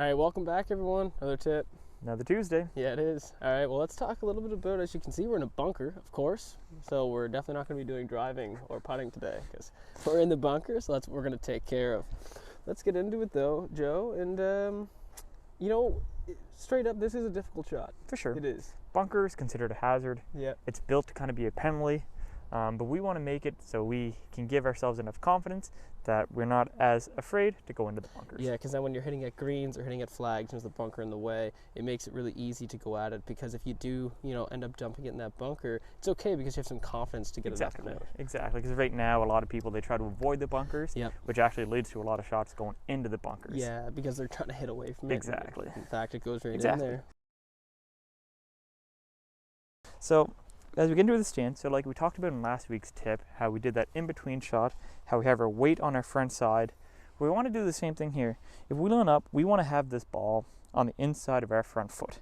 All right, welcome back, everyone. Another tip. Another Tuesday. Yeah, it is. All right, well, let's talk a little bit about, as you can see, we're in a bunker, of course. So we're definitely not going to be doing driving or putting today because we're in the bunker, so that's what we're going to take care of. Let's get into it, though, Joe. And, straight up, this is a difficult shot. For sure. It is. Bunker is considered a hazard. Yeah. It's built to kind of be a penalty, but we want to make it so we can give ourselves enough confidence that we're not as afraid to go into the bunkers. Yeah, because then when you're hitting at greens or hitting at flags, there's the bunker in the way, it makes it really easy to go at it, because if you do, end up dumping it in that bunker, it's okay because you have some confidence to get it up and out. Exactly, because right now a lot of people, they try to avoid the bunkers, Yep. which actually leads to a lot of shots going into the bunkers. Yeah, because they're trying to hit away from it. Exactly. In fact, it goes right in Exactly. there. So as we get into the stand, so like we talked about in last week's tip, how we did that in-between shot, how we have our weight on our front side. We want to do the same thing here. If we line up, we want to have this ball on the inside of our front foot.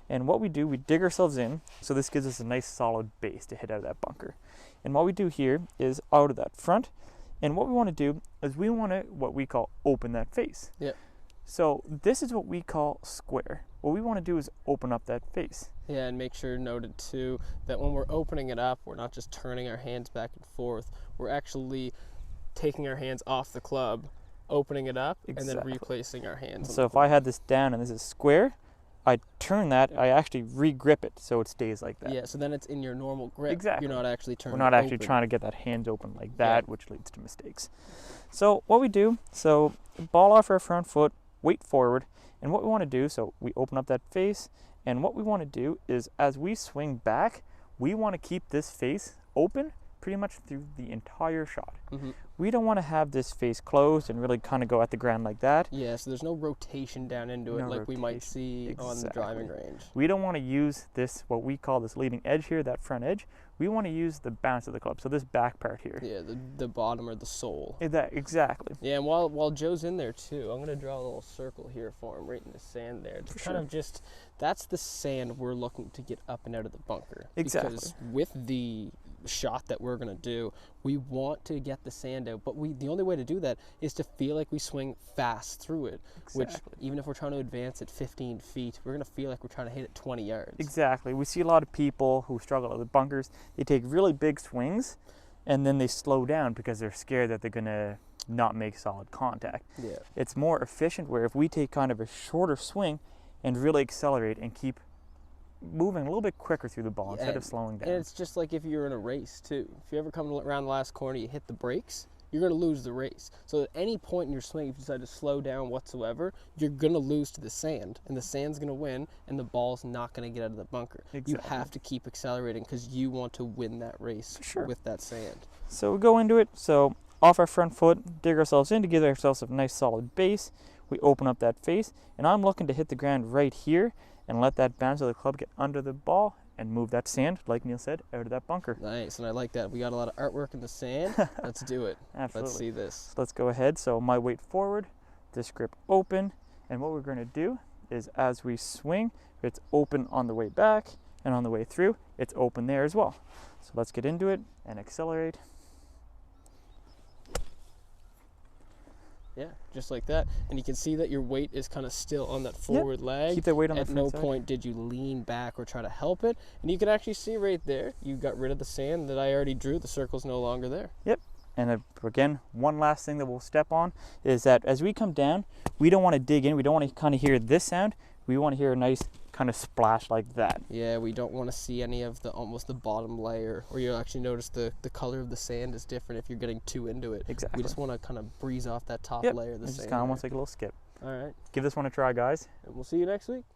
And what we do, we dig ourselves in, so this gives us a nice solid base to hit out of that bunker. And what we do here is out of that front, and what we want to do is we want to, what we call, open that face. Yep. So this is what we call square. What we want to do is open up that face. Yeah, and make sure noted too that when we're opening it up, we're not just turning our hands back and forth. We're actually taking our hands off the club, opening it up, and then replacing our hands. So if I had this down and this is square, I turn that, I actually re-grip it so it stays like that. Yeah, so then it's in your normal grip. Exactly. You're not actually turning We're not actually open. trying to get that hand open like that, which leads to mistakes. So what we do, so ball off our front foot, weight forward, and what we want to do, so we open up that face, and what we want to do is as we swing back, we want to keep this face open pretty much through the entire shot. Mm-hmm. We don't want to have this face closed and really kind of go at the ground like that. Yeah, so there's no rotation down into it like we might see on the driving range. We don't want to use this, what we call this leading edge here, that front edge. We want to use the bounce of the club, so this back part here. Yeah, the bottom or the sole. Exactly. Yeah, and while Joe's in there too, I'm going to draw a little circle here for him right in the sand there. It's kind of just, that's the sand we're looking to get up and out of the bunker. Exactly. Because with the shot that we're going to do, we want to get the sand out, but the only way to do that is to feel like we swing fast through it, which even if we're trying to advance at 15 feet, we're going to feel like we're trying to hit it 20 yards. Exactly. We see a lot of people who struggle with bunkers. They take really big swings and then they slow down because they're scared that they're going to not make solid contact. Yeah. It's more efficient where if we take kind of a shorter swing and really accelerate and keep moving a little bit quicker through the ball instead of slowing down. And it's just like if you're in a race too. If you ever come around the last corner, you hit the brakes, you're going to lose the race. So at any point in your swing, if you decide to slow down whatsoever, you're going to lose to the sand, and the sand's going to win, and the ball's not going to get out of the bunker. Exactly. You have to keep accelerating because you want to win that race with that sand. So we go into it. So off our front foot, dig ourselves in to give ourselves a nice solid base. We open up that face, and I'm looking to hit the ground right here and let that bounce of the club get under the ball and move that sand, like Neal said, out of that bunker. Nice, and I like that. We got a lot of artwork in the sand. Let's do it. Absolutely. Let's see this. So let's go ahead. So my weight forward, this grip open, and what we're going to do is as we swing, it's open on the way back, and on the way through, it's open there as well. So let's get into it and accelerate. Yeah, just like that. And you can see that your weight is kind of still on that forward leg. Keep that weight on the front side. At no point did you lean back or try to help it. And you can actually see right there, you got rid of the sand that I already drew. The circle's no longer there. Yep. And again, one last thing that we'll step on is that as we come down, we don't want to dig in. We don't want to kind of hear this sound. We want to hear a nice kind of splash like that. Yeah, we don't want to see any of almost the bottom layer, or you'll actually notice the color of the sand is different if you're getting too into it. Exactly. We just want to kind of breeze off that top layer of the It's sand. just kind of almost like a little skip. All right. Give this one a try, guys. And we'll see you next week.